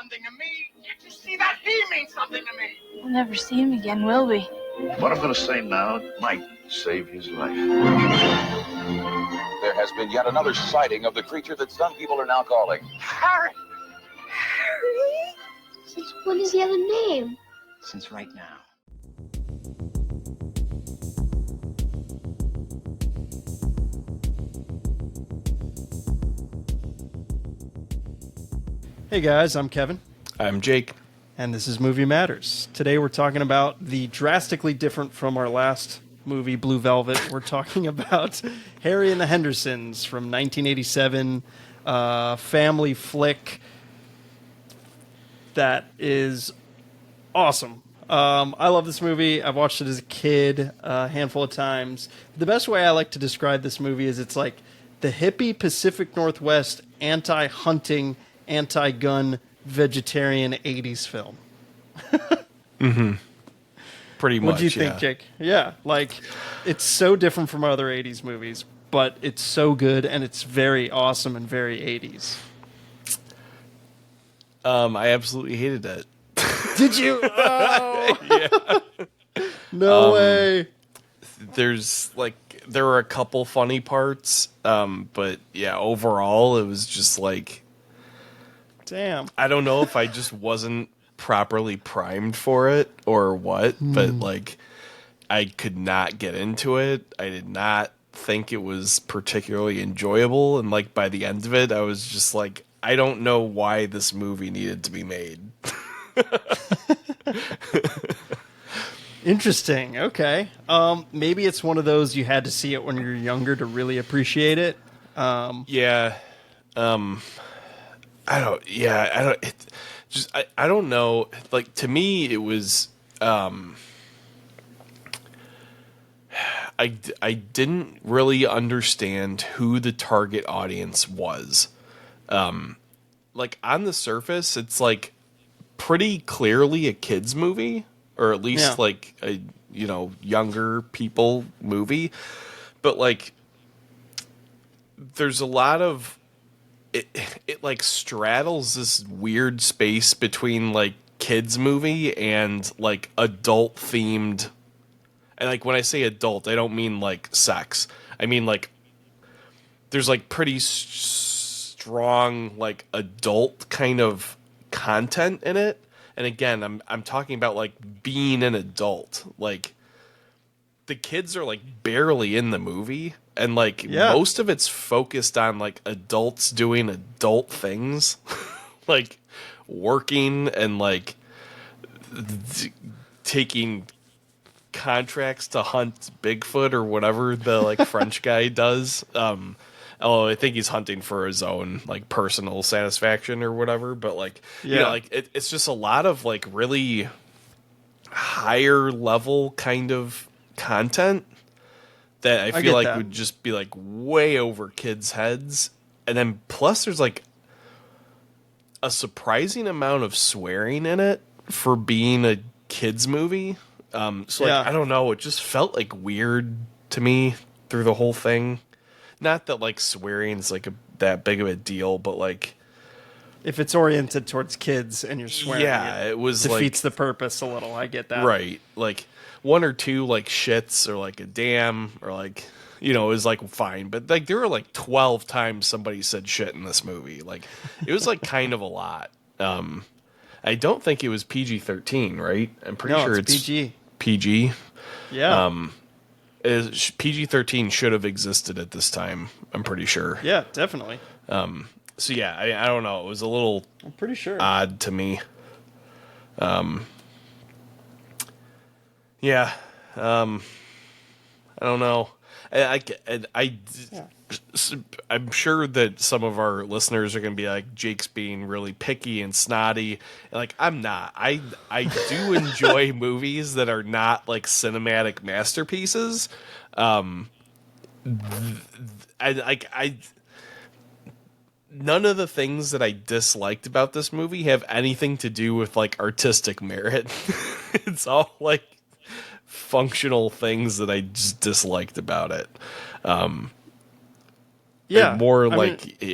something to me. Can't you see that? He means something to me. We'll never see him again, will we? What I'm going to say now might save his life. There has been yet another sighting of the creature that some people are now calling Harry! Harry? Since when does he have a name? Since right now. Hey guys, I'm Kevin. I'm Jake. And this is Movie Matters. Today we're talking about the drastically different from our last movie, Blue Velvet. We're talking about Harry and the Hendersons from 1987, family flick that is awesome. I love this movie. I've watched it as a kid a handful of times. The best way I like to describe this movie is it's like the hippie Pacific Northwest anti-hunting, anti-gun, vegetarian 80s film. Mm-hmm. Pretty much, what do you think, Jake? Yeah, like, it's so different from other 80s movies, but it's so good, and it's very awesome and very 80s. I absolutely hated it. Did you? Oh. Yeah. No way. There were a couple funny parts, but yeah, overall, it was just like... Damn. I don't know if I just wasn't properly primed for it or what, but like I could not get into it. I did not think it was particularly enjoyable, and like by the end of it I was just like, I don't know why this movie needed to be made. Interesting. Okay. Maybe it's one of those you had to see it when you were younger to really appreciate it. Yeah. I don't know. Like, to me, it was, I didn't really understand who the target audience was. Like, on the surface, it's like pretty clearly a kid's movie, or at least like a, younger people movie. But like, there's a lot of, it like straddles this weird space between like kids movie and like adult themed. And like when I say adult, I don't mean like sex. I mean like there's like pretty strong like adult kind of content in it. And again, I'm talking about like being an adult. Like the kids are like barely in the movie. And, like, most of it's focused on, like, adults doing adult things. Like, working and, like, taking contracts to hunt Bigfoot or whatever the, like, French guy does. I think he's hunting for his own, like, personal satisfaction or whatever. But, like, it's just a lot of, like, really higher level kind of content that I feel like would just be like way over kids' heads. And then plus there's like a surprising amount of swearing in it for being a kids movie. I don't know, it just felt like weird to me through the whole thing. Not that like swearing is like that big of a deal, but like if it's oriented towards kids and you're swearing, it was defeats the purpose a little. I get that. Right. Like one or two like shits or like a damn or like, it was like fine. But like there were like 12 times somebody said shit in this movie. Like it was like kind of a lot. I don't think it was PG-13, right? I'm pretty sure it's PG. PG. Yeah. PG-13 should have existed at this time. I'm pretty sure. Yeah, definitely. So yeah, I don't know. It was a little I'm pretty sure odd to me. Yeah. I don't know. I'm sure that some of our listeners are going to be like, Jake's being really picky and snotty. Like, I'm not. I do enjoy movies that are not like cinematic masterpieces. None of the things that I disliked about this movie have anything to do with like artistic merit. It's all like functional things that I just disliked about it. Yeah, more I mean- like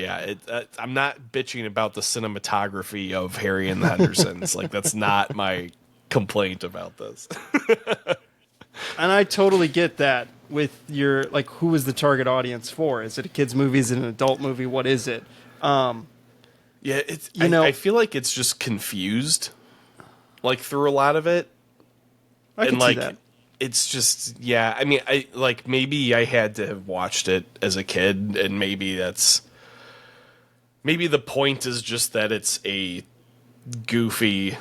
I'm not bitching about the cinematography of Harry and the Hendersons. Like, that's not my complaint about this. And I totally get that with your, like, who is the target audience for? Is it a kid's movie? Is it an adult movie? What is it? Yeah, it's I feel like it's just confused, like, through a lot of it. I can And see like, that. it's just, yeah, I mean, I like, maybe I had to have watched it as a kid, and maybe the point is just that it's a goofy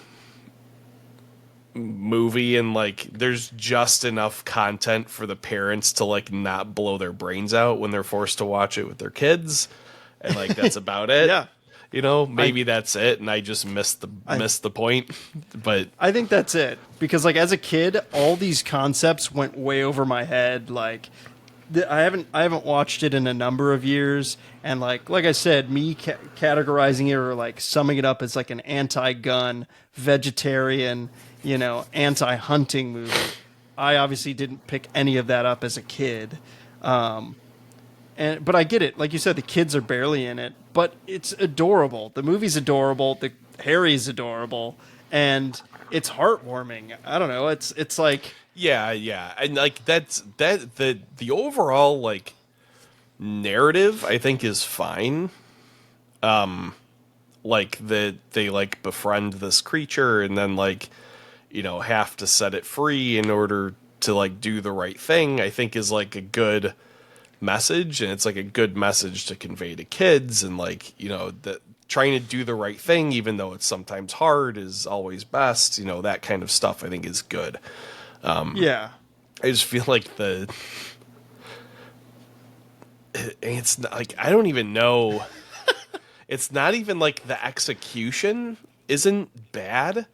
movie, and like, there's just enough content for the parents to like not blow their brains out when they're forced to watch it with their kids, and like, that's about it. Yeah. You know, maybe that's it, and I just missed the point. But I think that's it, because like as a kid, all these concepts went way over my head. Like, I haven't watched it in a number of years, and like I said, me categorizing it or like summing it up as like an anti-gun, vegetarian, anti-hunting movie. I obviously didn't pick any of that up as a kid. But I get it. Like you said, the kids are barely in it, but it's adorable. The movie's adorable. The Harry's adorable, and it's heartwarming. I don't know. It's like, yeah, and like, the overall like narrative, I think, is fine. Like, that they like befriend this creature, and then like, have to set it free in order to like do the right thing, I think is like a good message, and it's like a good message to convey to kids, and like, that trying to do the right thing even though it's sometimes hard is always best, that kind of stuff, I think, is good. yeah. I just feel like it's not, like, I don't even know. It's not even like the execution isn't bad.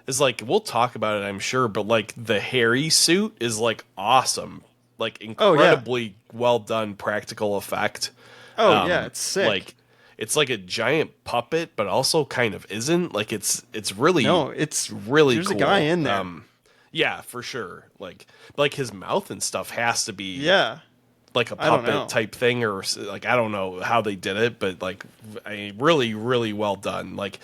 It's like, we'll talk about it, I'm sure, but like, the Harry suit is like awesome. Like, incredibly well done practical effect. Oh yeah, it's sick. Like, it's like a giant puppet, but also kind of isn't. Like, it's really, it's really there's cool. a guy in there. Yeah, for sure. Like his mouth and stuff has to be like a I don't know. puppet type thing, or like, I don't know how they did it, but like, really, really well done. Like,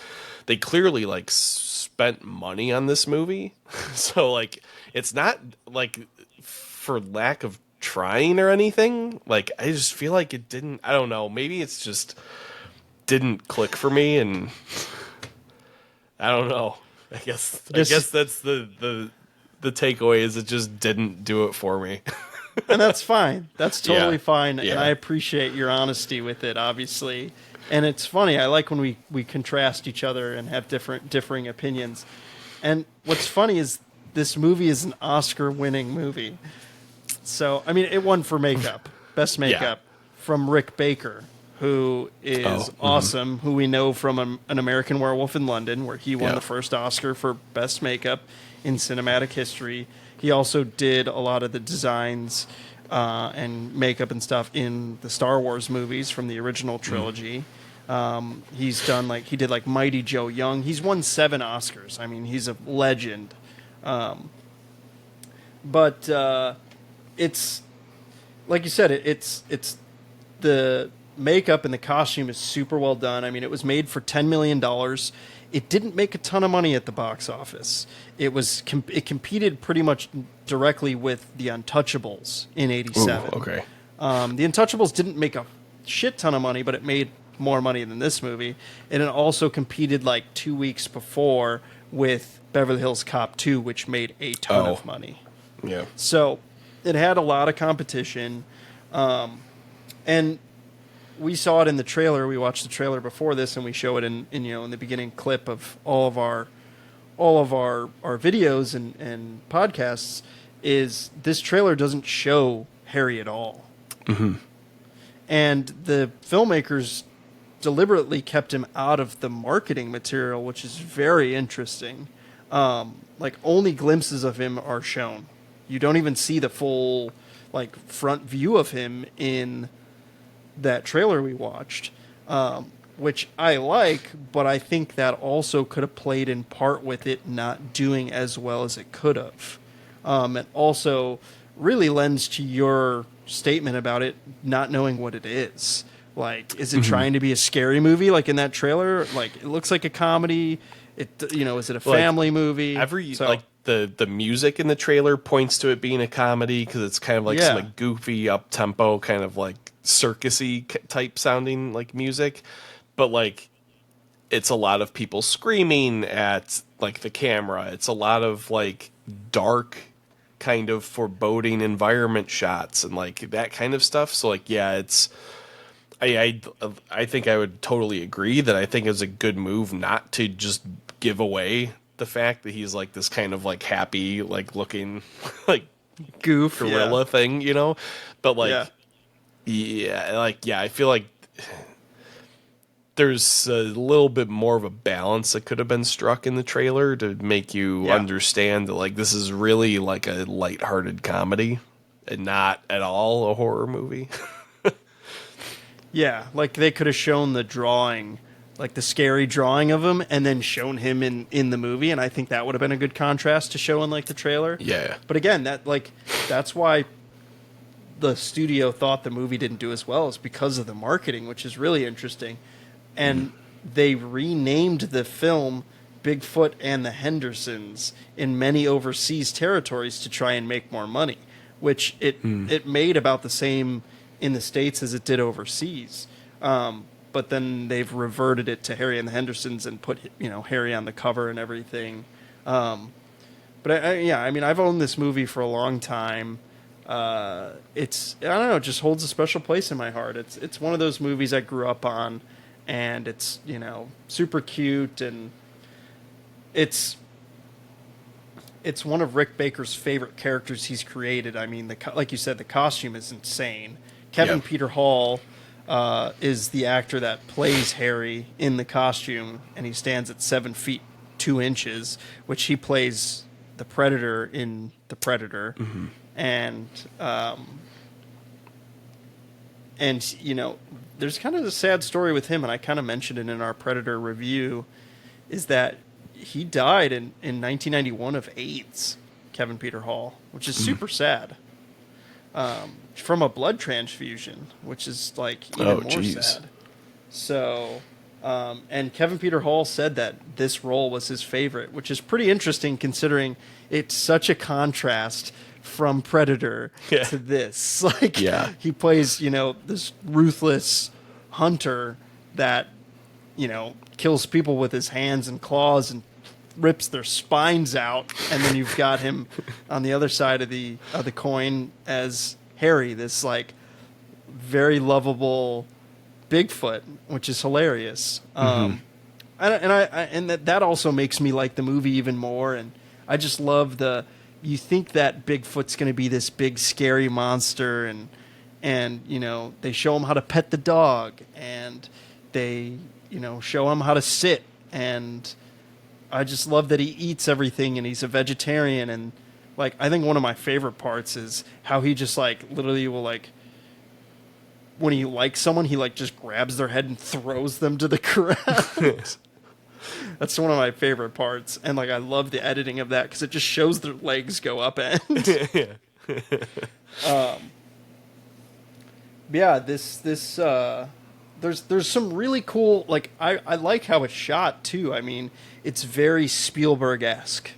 they clearly like spent money on this movie, so like, it's not like for lack of trying or anything. Like, I just feel like it didn't. I don't know. Maybe it's just didn't click for me, and I don't know. I guess that's the takeaway, is it just didn't do it for me. And that's fine. That's totally fine. Yeah. And I appreciate your honesty with it, obviously. And it's funny. I like when we contrast each other and have differing opinions. And what's funny is this movie is an Oscar-winning movie. So, I mean, it won for makeup, best makeup, from Rick Baker, who is awesome, who we know from An American Werewolf in London, where he won the first Oscar for best makeup in cinematic history. He also did a lot of the designs and makeup and stuff in the Star Wars movies from the original trilogy. He's done he did Mighty Joe Young. He's won 7 Oscars. I mean, he's a legend. But it's like you said, it's the makeup and the costume is super well done. I mean, it was made for $10 million. It didn't make a ton of money at the box office. It competed pretty much directly with The Untouchables in '87. Okay. The Untouchables didn't make a shit ton of money, but it made more money than this movie. And it also competed 2 weeks before with Beverly Hills Cop 2, which made a ton of money. Yeah. So it had a lot of competition. And we saw it in the trailer. We watched the trailer before this, and we show it in the beginning clip of all of our videos and podcasts. Is this trailer doesn't show Harry at all, and the filmmakers deliberately kept him out of the marketing material, which is very interesting. Only glimpses of him are shown. You don't even see the full front view of him in that trailer we watched, which I like, but I think that also could have played in part with it not doing as well as it could have. It also really lends to your statement about it not knowing what it is. Like, is it trying to be a scary movie? Like in that trailer, like it looks like a comedy. Is it a family movie? The music in the trailer points to it being a comedy because it's kind of like some like goofy up tempo kind of like circusy type sounding like music, but like it's a lot of people screaming at like the camera. It's a lot of like dark kind of foreboding environment shots and like that kind of stuff. So like it's. I think I would totally agree that I think it's a good move not to just give away the fact that he's like this kind of like happy, like looking like goof gorilla thing, but like, I feel like there's a little bit more of a balance that could have been struck in the trailer to make you understand that like this is really like a lighthearted comedy and not at all a horror movie. Yeah, like they could have shown the drawing, like the scary drawing of him, and then shown him in the movie, and I think that would have been a good contrast to show in like the trailer. Yeah. But again, that's why the studio thought the movie didn't do as well, is because of the marketing, which is really interesting. And they renamed the film Bigfoot and the Hendersons in many overseas territories to try and make more money, which it made about the same in the States as it did overseas. But then they've reverted it to Harry and the Hendersons and put, Harry on the cover and everything. But I've owned this movie for a long time. I don't know, it just holds a special place in my heart. It's one of those movies I grew up on, and it's, super cute, and it's one of Rick Baker's favorite characters he's created. I mean, like you said, the costume is insane. Kevin Peter Hall is the actor that plays Harry in the costume, and he stands at 7 feet 2 inches, which he plays the Predator in The Predator. Mm-hmm. And there's kind of a sad story with him, and I kind of mentioned it in our Predator review, is that he died in 1991 of AIDS, Kevin Peter Hall, which is super sad. From a blood transfusion, which is like even more sad. So, and Kevin Peter Hall said that this role was his favorite, which is pretty interesting considering it's such a contrast from Predator to this. Like, he plays, this ruthless hunter that, kills people with his hands and claws and rips their spines out, and then you've got him on the other side of the coin as Harry, this like very lovable Bigfoot, which is hilarious. And that also makes me like the movie even more. And I just love you think that Bigfoot's going to be this big scary monster, and they show him how to pet the dog, and they show him how to sit, and I just love that he eats everything and he's a vegetarian. And like, I think one of my favorite parts is how he just like literally will like, when he likes someone, he like just grabs their head and throws them to the ground. That's one of my favorite parts. And like, I love the editing of that because it just shows their legs go up end. There's some really cool, like, I like how it's shot too. I mean, it's very Spielberg-esque,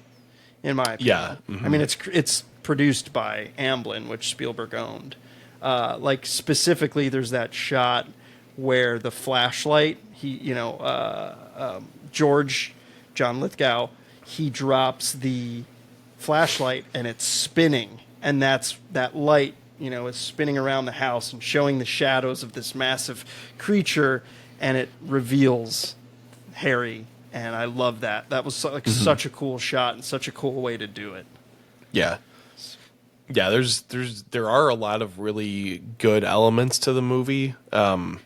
in my opinion. Yeah. Mm-hmm. I mean, it's produced by Amblin, which Spielberg owned. Like, specifically, there's that shot where the flashlight, John Lithgow, he drops the flashlight and it's spinning, and that light, is spinning around the house and showing the shadows of this massive creature, and it reveals Harry. And I love that. That was like such a cool shot and such a cool way to do it. Yeah. Yeah, there are a lot of really good elements to the movie. I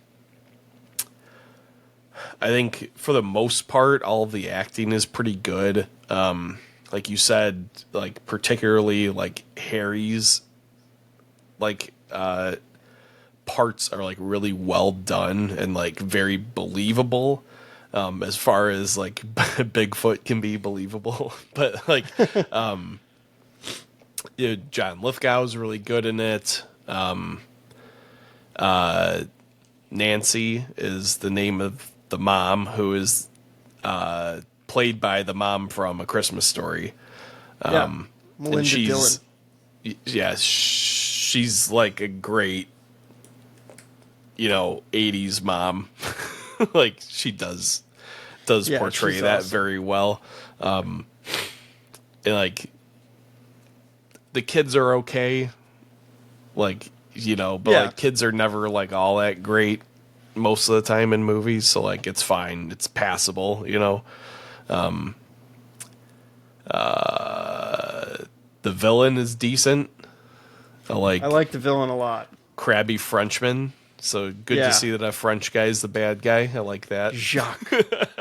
think for the most part, all of the acting is pretty good. Like you said, like particularly like Harry's like parts are like really well done and like very believable. As far as like Bigfoot can be believable, but like, John Lithgow is really good in it. Nancy is the name of the mom, who is played by the mom from A Christmas Story. Melinda and she's, Dillon. yeah, she's like a great, 80s mom. Like she does portray she's that awesome. very well. And like the kids are okay, but like kids are never like all that great most of the time in movies, so like it's fine, it's passable. The villain is decent. I like the villain a lot. Crabby Frenchman. So good to see that a French guy is the bad guy. I like that. Jacques.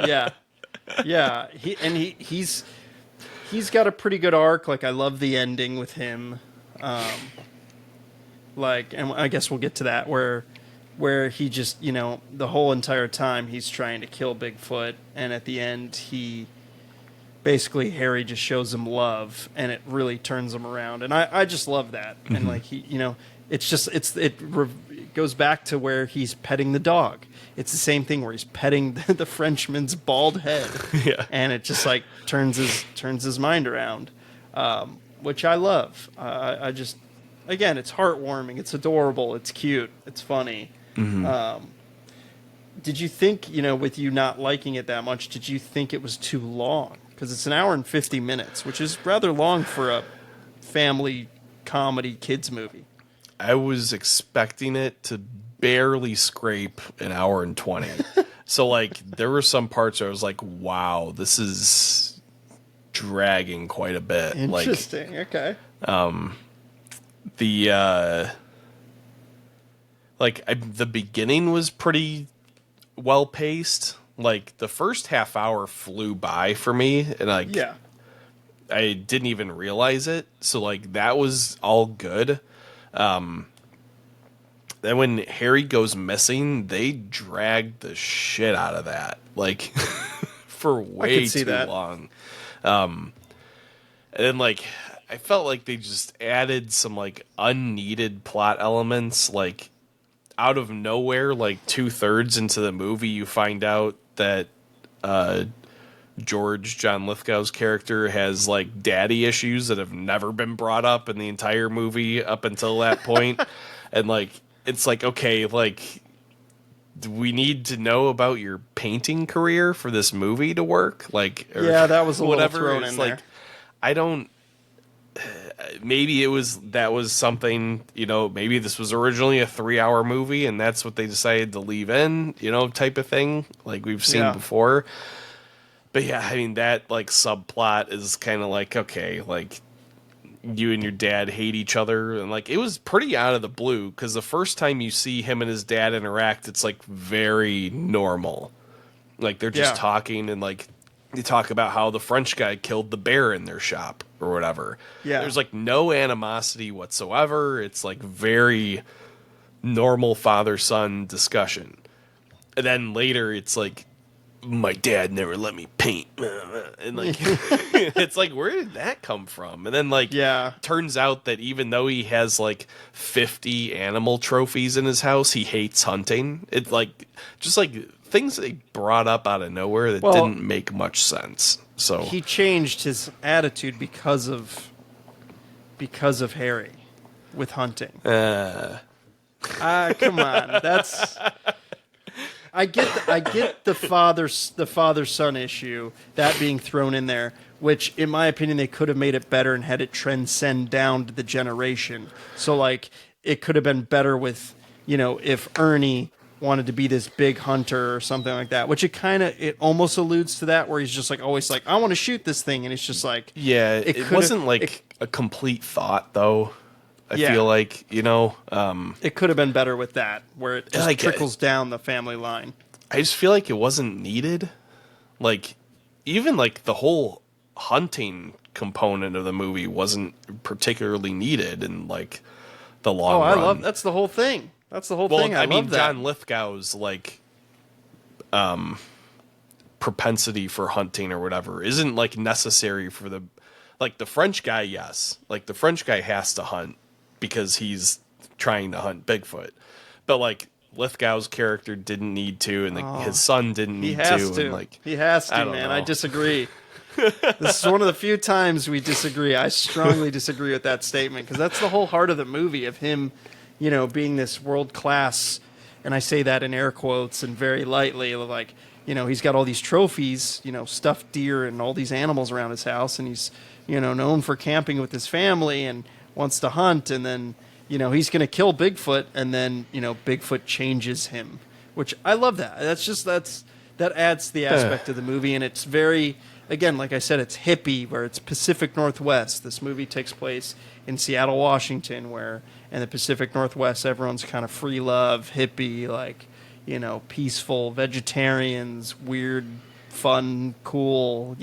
Yeah. He's got a pretty good arc. Like I love the ending with him. And I guess we'll get to that where he just, the whole entire time he's trying to kill Bigfoot, and at the end basically Harry just shows him love, and it really turns him around, and I just love that. Mm-hmm. And like it goes back to where he's petting the dog. It's the same thing where he's petting the Frenchman's bald head, and it just like turns his mind around, which I love. I just, again, it's heartwarming, it's adorable, it's cute, it's funny. Mm-hmm. Did you think, with you not liking it that much, did you think it was too long? Because it's an hour and 50 minutes, which is rather long for a family comedy kids movie. I was expecting it to barely scrape an hour and 20. So like there were some parts where I was like, wow, this is dragging quite a bit. Interesting. Okay. The beginning was pretty well paced. Like the first half hour flew by for me, and I didn't even realize it. So like that was all good. Then when Harry goes missing, they drag the shit out of that, like for way too long. And then like I felt like they just added some like unneeded plot elements, like out of nowhere. Like 2/3 into the movie, you find out that John Lithgow's character has like daddy issues that have never been brought up in the entire movie up until that point. And like it's like, okay, like do we need to know about your painting career for this movie to work? Like, that was a whatever. Little thrown it's in like there. I don't. Maybe that was something, maybe this was originally a 3-hour movie and that's what they decided to leave in, type of thing, like we've seen before. But yeah, I mean, that like subplot is kind of like, okay, like you and your dad hate each other, and like it was pretty out of the blue, because the first time you see him and his dad interact, it's like very normal, like they're just talking, and like they talk about how the French guy killed the bear in their shop or whatever. There's like no animosity whatsoever. It's like very normal father-son discussion. And then later it's like, my dad never let me paint. And like, it's like, where did that come from? And then like, turns out that even though he has like 50 animal trophies in his house, he hates hunting. It's like, just like things they brought up out of nowhere that didn't make much sense. So he changed his attitude because of Harry with hunting. Come on, that's. I get the father-son issue, that being thrown in there, which in my opinion they could have made it better and had it transcend down to the generation. So like it could have been better with, if Ernie wanted to be this big hunter or something like that, which it almost alludes to that, where he's just like always like, I want to shoot this thing, and it's just like, it wasn't like a complete thought though. I feel like, it could have been better with that, where it just trickles down the family line. I just feel like it wasn't needed. Like, even like the whole hunting component of the movie wasn't particularly needed in like the long run. That's the whole thing. That's the whole thing. I mean, John Lithgow's like propensity for hunting or whatever isn't like necessary for the French guy. Yes, like the French guy has to hunt because he's trying to hunt Bigfoot, but like Lithgow's character didn't need to, and his son didn't He need has to. to. And like, He has to, I don't man. know. I disagree. This is one of the few times we disagree. I strongly disagree with that statement because that's the whole heart of the movie, of him, being this world class, and I say that in air quotes and very lightly, like, he's got all these trophies, stuffed deer and all these animals around his house, and he's, known for camping with his family and wants to hunt, and then, he's going to kill Bigfoot, and then, Bigfoot changes him, which I love that. That adds to the aspect of the movie, and it's very, again, like I said, it's hippie, where it's Pacific Northwest. This movie takes place in Seattle, Washington, where in the Pacific Northwest, everyone's kind of free love, hippie, like, peaceful, vegetarians, weird, fun, cool,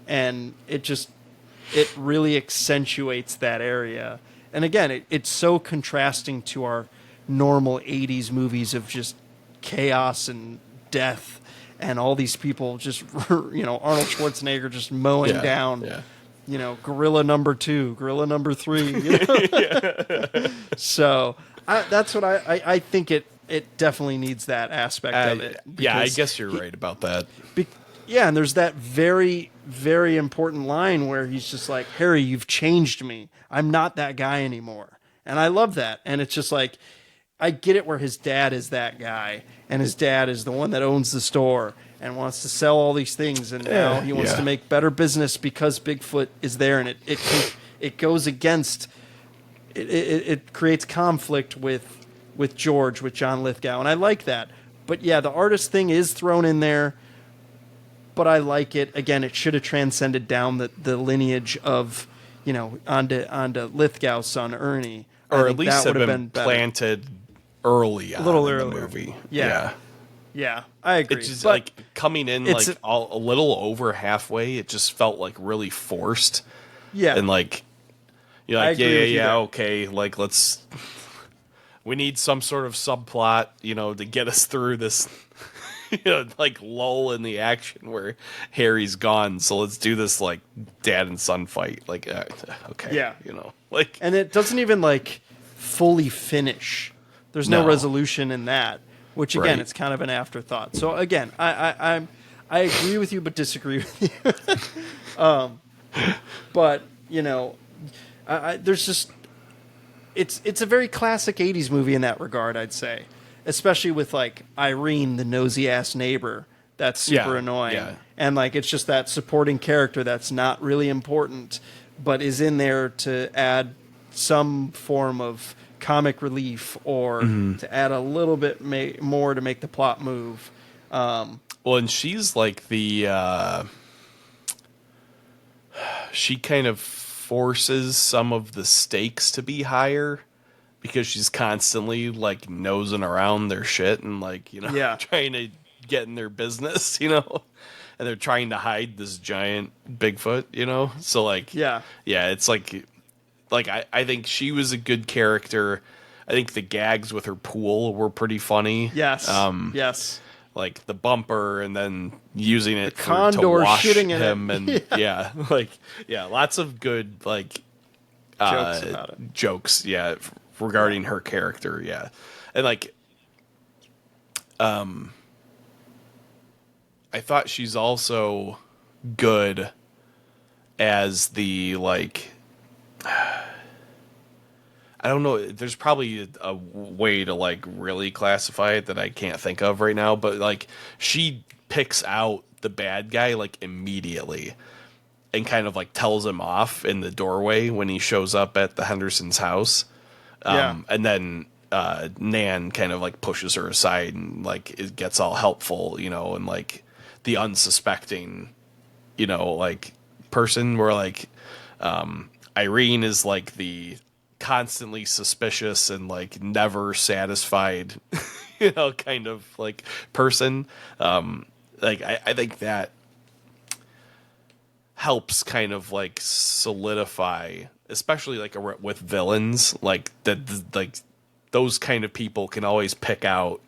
and it really accentuates that area. And again, it's so contrasting to our normal 80s movies of just chaos and death and all these people just, Arnold Schwarzenegger just mowing down, gorilla number 2, gorilla number 3. So that's what I think it definitely needs that aspect of it. Yeah, I guess you're right about that. And there's that very, very important line where he's just like, Harry, you've changed me. I'm not that guy anymore. And I love that. And it's just like, I get it where his dad is that guy, and his dad is the one that owns the store and wants to sell all these things, and now he wants to make better business because Bigfoot is there, and it goes against, it creates conflict with George, with John Lithgow, and I like that. But yeah, the artist thing is thrown in there, but I like it. Again, it should have transcended down the lineage of, onto Lithgow's son, Ernie. Or at least have been planted early on a little in earlier. the movie. Yeah, I agree. It's just but like coming in like a little over halfway. It just felt like really forced. Yeah, and like you're like, okay, like we need some sort of subplot, to get us through this, like lull in the action where Harry's gone. So let's do this like dad and son fight. Like, okay, like, and it doesn't even like fully finish. There's no resolution in that. Which again, it's kind of an afterthought. So again, I agree with you, but disagree with you. But there's just it's a very classic '80s movie in that regard, I'd say, especially with like Irene, the nosy ass neighbor that's super annoying, and like it's just that supporting character that's not really important, but is in there to add some form of comic relief or to add a little bit more to make the plot move. Well, and she's like she kind of forces some of the stakes to be higher because she's constantly like nosing around their shit and like, trying to get in their business, and they're trying to hide this giant Bigfoot, so like, it's like I think she was a good character. I think the gags with her pool were pretty funny. Yes. Yes. Like the bumper and then using it to wash him and lots of good like jokes about it. Jokes, regarding her character, and like I thought she's also good as the like. I don't know. There's probably a way to like really classify it that I can't think of right now, but like she picks out the bad guy like immediately and kind of like tells him off in the doorway when he shows up at the Hendersons' house. And then Nan kind of like pushes her aside and like it gets all helpful, and like the unsuspecting, like person where like Irene is like the constantly suspicious and like never satisfied, kind of like person. Like I think that helps kind of like solidify, especially like with villains, like that, like those kind of people can always pick out,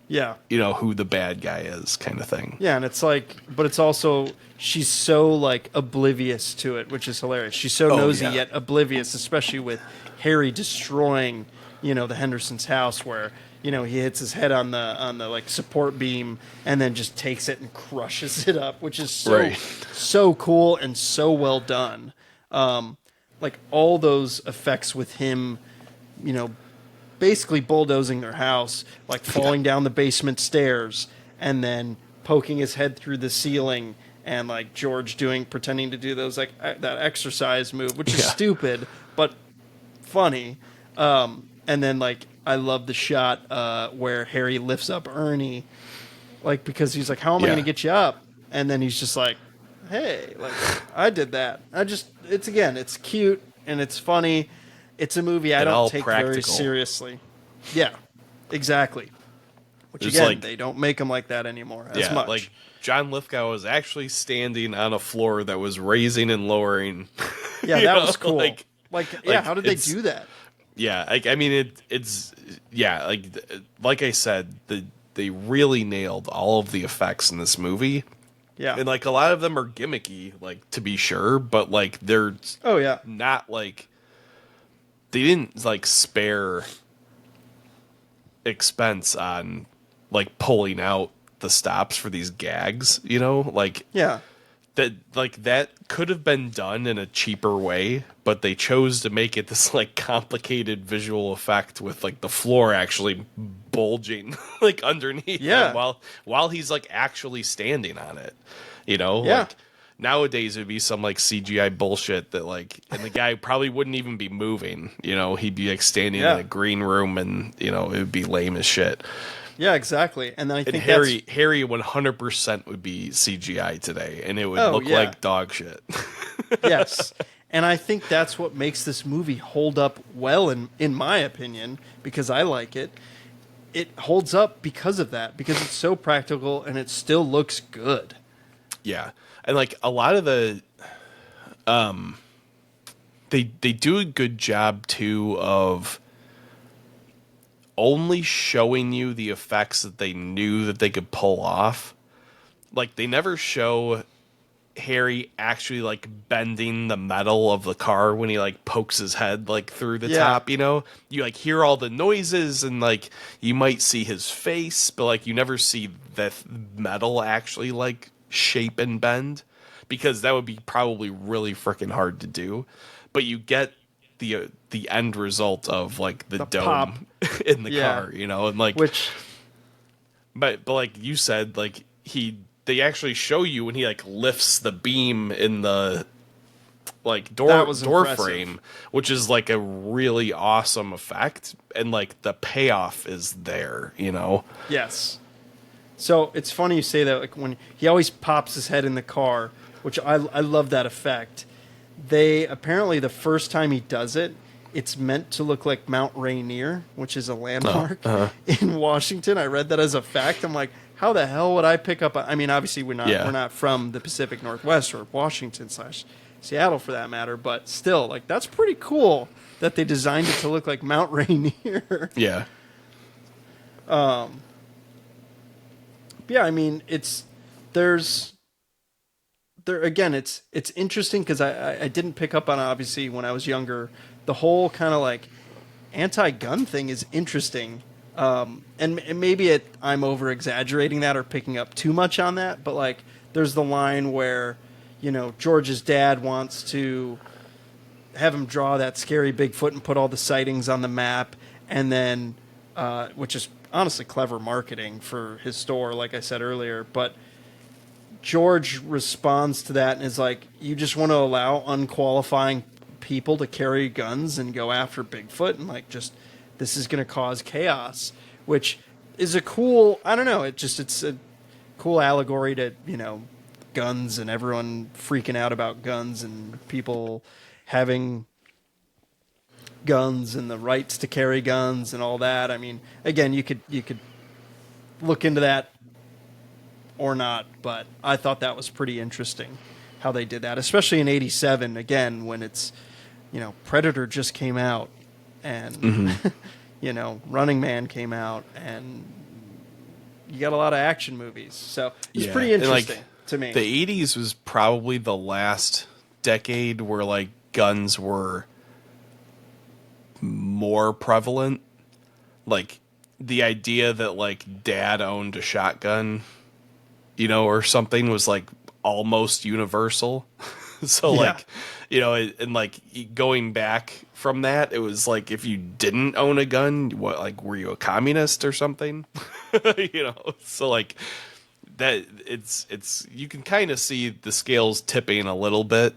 who the bad guy is, kind of thing. Yeah, and it's like, but it's also, she's so like oblivious to it, which is hilarious. She's so nosy yet oblivious, especially with Harry destroying, the Hendersons' house where, he hits his head on the like support beam and then just takes it and crushes it up, which is so cool and so well done. Like all those effects with him, basically bulldozing their house, like falling down the basement stairs and then poking his head through the ceiling, and like George pretending to do those like that exercise move, which is stupid but funny. And then like I love the shot where Harry lifts up Ernie, like because he's like, "How am I going to get you up?" And then he's just like, "Hey, like I did that." It's cute and it's funny. It's a movie I don't take very seriously. Yeah, exactly. Which again, they don't make them like that anymore as much. Like John Lithgow was actually standing on a floor that was raising and lowering. Yeah, that was cool. How did they do that? Yeah, I mean it's like I said, they really nailed all of the effects in this movie. Yeah, and like a lot of them are gimmicky, like to be sure, but like they're not like they didn't like spare expense on like pulling out the stops for these gags, like that could have been done in a cheaper way, but they chose to make it this like complicated visual effect with like the floor actually bulging like underneath him while he's like actually standing on it, like nowadays it'd be some like CGI bullshit that like, and the guy probably wouldn't even be moving, he'd be like standing in a green room and it would be lame as shit. Yeah, exactly. And then I think Harry 100% would be CGI today, and it would look like dog shit. Yes. And I think that's what makes this movie hold up well, in my opinion, because I like it. It holds up because of that, because it's so practical and it still looks good. Yeah. And like a lot of the they do a good job too of only showing you the effects that they knew that they could pull off. Like they never show Harry actually like bending the metal of the car when he like pokes his head like through the top, you like hear all the noises and like you might see his face, but like you never see the metal actually like shape and bend, because that would be probably really freaking hard to do. But you get the end result of like the dome pop in the car, and like but like you said, like they actually show you when he like lifts the beam in the like door frame, which is like a really awesome effect, and like the payoff is there, Yes. So it's funny you say that, like when he always pops his head in the car, which I love that effect. They apparently the first time he does it, it's meant to look like Mount Rainier, which is a landmark in Washington. I read that as a fact. I'm like, how the hell would I pick up? I mean, obviously we're not from the Pacific Northwest or Washington / Seattle for that matter, but still, like that's pretty cool that they designed it to look like Mount Rainier. Yeah. Yeah, I mean, it's interesting because I didn't pick up on, obviously, when I was younger, the whole kind of like anti-gun thing is interesting. And maybe I'm over-exaggerating that or picking up too much on that, but like there's the line where, George's dad wants to have him draw that scary Bigfoot and put all the sightings on the map, and then, which is honestly clever marketing for his store, like I said earlier, but George responds to that and is like, you just want to allow unqualifying people to carry guns and go after Bigfoot, and like just this is going to cause chaos, which is a cool, I don't know, it's a cool allegory to, guns and everyone freaking out about guns and people having guns and the rights to carry guns and all that. I mean, again, you could look into that or not, but I thought that was pretty interesting how they did that, especially in '87, again, when it's, Predator just came out and, Running Man came out, and you got a lot of action movies. So it's pretty interesting to me. The 80s was probably the last decade where like guns were more prevalent like the idea that like dad owned a shotgun, you know, or something was like almost universal. So Yeah. like, you know, and like going back from that, it was like if you didn't own a gun, what, like, were you a communist or something? You know, so like that it's you can kind of see the scales tipping a little bit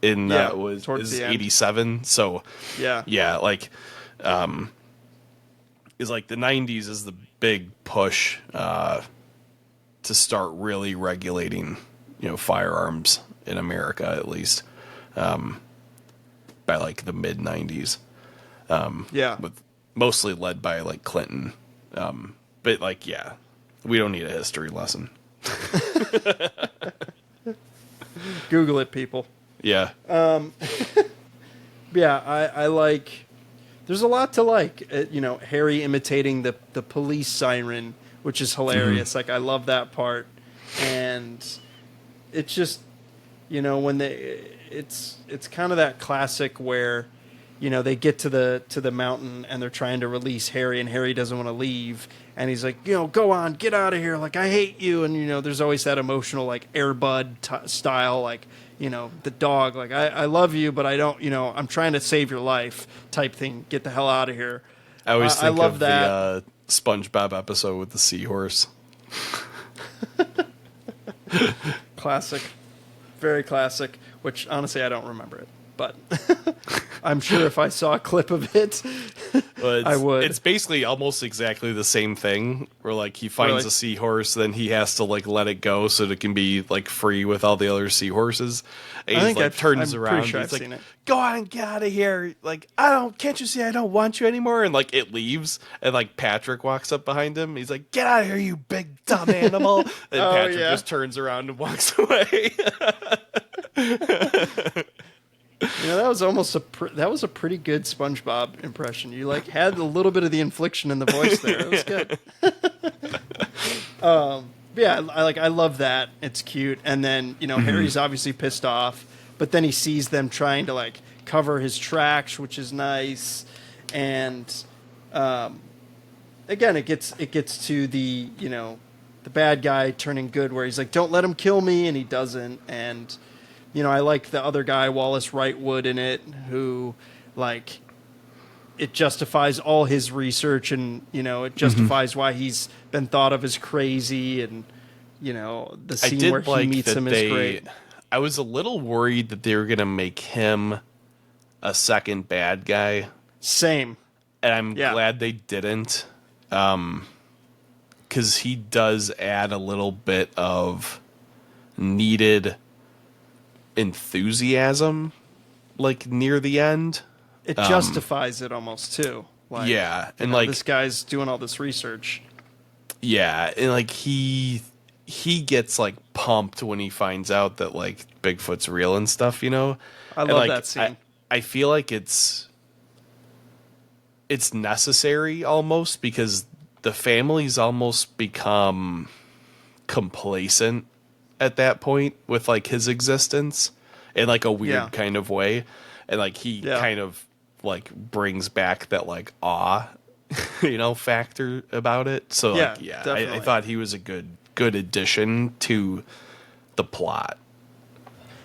in towards is the end. 87. So Yeah. like is like the 90s is the big push to start really regulating, you know, firearms in America, at least by like the mid 90s. With mostly led by like Clinton. But like, yeah, we don't need a history lesson. Google it, people. Yeah. Yeah, I like. There's a lot to like. You know, Harry imitating the police siren, which is hilarious. Like, I love that part, and it's just, you know, when it's kind of that classic where, you know, they get to the mountain and they're trying to release Harry, and Harry doesn't want to leave, and he's like, you know, go on, get out of here, like, I hate you. And, you know, there's always that emotional, like, Air Bud style, like, you know, the dog, like, I love you, but I don't, you know, I'm trying to save your life type thing, get the hell out of here. I always think love of that. the SpongeBob episode with the seahorse. Classic, very classic, which honestly I don't remember it, but I'm sure if I saw a clip of it, I would. It's basically almost exactly the same thing, where like he finds Really? a seahorse, then he has to like let it go so that it can be like free with all the other seahorses. And I he's think like I'm turns pretty around, sure he's I've like, seen it. "Go on, get out of here!" Like, can't you see I don't want you anymore? And like it leaves, and like Patrick walks up behind him. He's like, "Get out of here, you big dumb animal!" And Patrick just turns around and walks away. You know, that was almost that was a pretty good SpongeBob impression. You like had a little bit of the inflection in the voice there. It was good. Yeah, I love that. It's cute. And then, you know, Harry's obviously pissed off, but then he sees them trying to like cover his tracks, which is nice. And again, it gets to the, you know, the bad guy turning good, where he's like, "Don't let him kill me," and he doesn't. And you know, I like the other guy, Wallace Wrightwood, in it, who, like, it justifies all his research, and, you know, it justifies why he's been thought of as crazy, and, you know, the scene where he meets him is great. I was a little worried that they were going to make him a second bad guy. Same. And I'm glad they didn't. Because he does add a little bit of needed enthusiasm, like, near the end. It justifies it almost, too. Like, yeah, and, you know, like, this guy's doing all this research. Yeah, and, like, he gets, like, pumped when he finds out that, like, Bigfoot's real and stuff, you know? I love like, that scene. I feel like it's necessary almost, because the family's almost become complacent at that point with like his existence in like a weird kind of way, and like he kind of like brings back that like awe you know, factor about it. So like, I thought he was a good addition to the plot.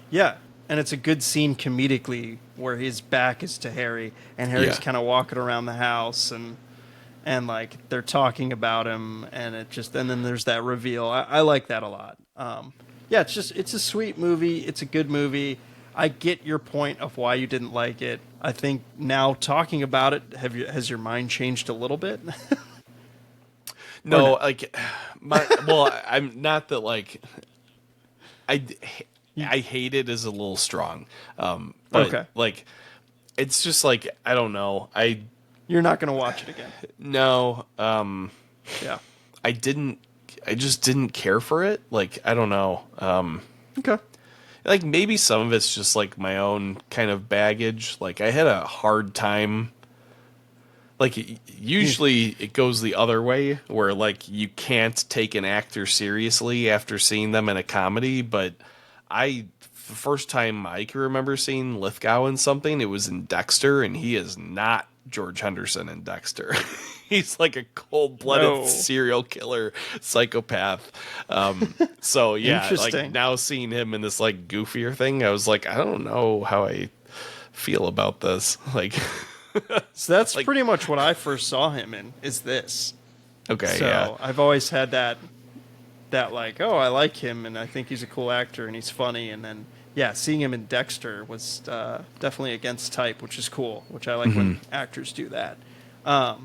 Yeah, and it's a good scene comedically where his back is to Harry and Harry's kind of walking around the house and like they're talking about him, and then there's that reveal. I like that a lot. Yeah, it's a sweet movie. It's a good movie. I get your point of why you didn't like it. I think now talking about it, has your mind changed a little bit? No, like, I'm not that like, I hate it is a little strong. But like, it's just like, I don't know. You're not going to watch it again. No. Yeah. I just didn't care for it. Like, I don't know. Okay. Like, maybe some of it's just, like, my own kind of baggage. Like, I had a hard time. Like, usually it goes the other way, where, like, you can't take an actor seriously after seeing them in a comedy, but the first time I can remember seeing Lithgow in something, it was in Dexter, and he is not George Henderson in Dexter. He's like a cold-blooded serial killer psychopath. So yeah, like now seeing him in this like goofier thing, I was like, I don't know how I feel about this. Like, so that's like, pretty much what I first saw him in. Is this? Okay. So yeah. I've always had that like, oh, I like him, and I think he's a cool actor, and he's funny, and then. Yeah, seeing him in Dexter was definitely against type, which is cool, which I like when actors do that. Yeah,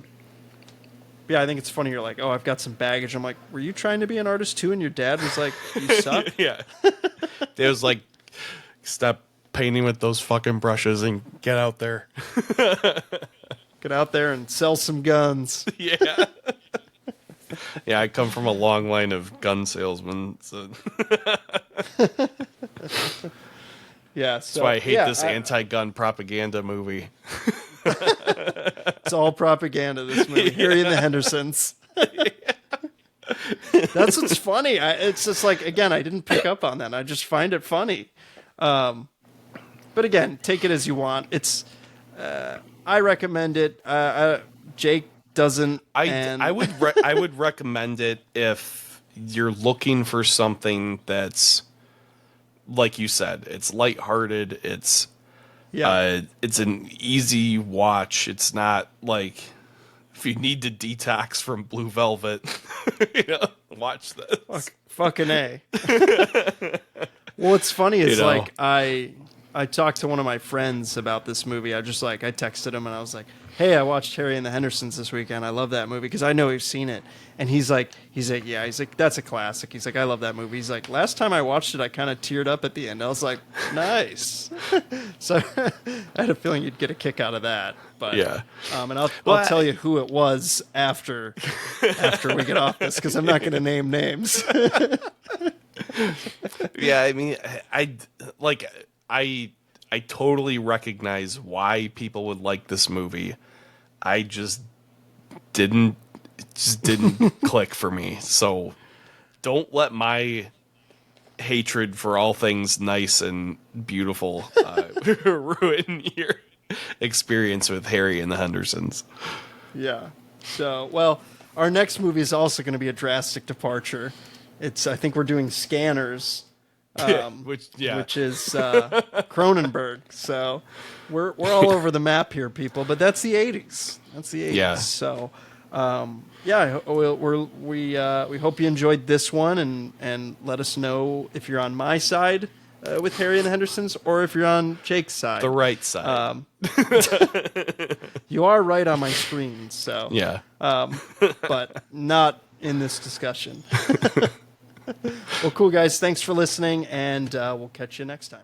I think it's funny. You're like, oh, I've got some baggage. I'm like, were you trying to be an artist too? And your dad was like, you suck? Yeah. It was like, stop painting with those fucking brushes and get out there. Get out there and sell some guns. Yeah. Yeah, I come from a long line of gun salesmen. So. Yeah, that's why I hate this anti-gun propaganda movie. It's all propaganda, this movie. Harry and the Hendersons. That's what's funny. It's just like, again, I didn't pick up on that. I just find it funny. But again, take it as you want. It's I recommend it. Jake doesn't. I would recommend it if you're looking for something that's, like you said, it's lighthearted. It's it's an easy watch. It's not like if you need to detox from Blue Velvet, watch this. Fucking A. Well, what's funny is like I talked to one of my friends about this movie. I texted him and I was like, hey, I watched Harry and the Hendersons this weekend. I love that movie because I know he's seen it. And he's like, yeah, he's like, that's a classic. He's like, I love that movie. He's like, last time I watched it, I kind of teared up at the end. I was like, nice. So I had a feeling you'd get a kick out of that. But yeah, and I'll tell you who it was after we get off this because I'm not going to name names. Yeah, I mean, I totally recognize why people would like this movie. I just didn't click for me. So don't let my hatred for all things nice and beautiful ruin your experience with Harry and the Hendersons. Yeah. So, well, our next movie is also going to be a drastic departure. I think we're doing Scanners. Which is Cronenberg. So we're all over the map here, people. But that's the 80s. Yeah. So we hope you enjoyed this one, and let us know if you're on my side with Harry and the Hendersons, or if you're on Jake's side, the right side. You are right on my screen. So yeah. But not in this discussion. Well, cool, guys. Thanks for listening, and we'll catch you next time.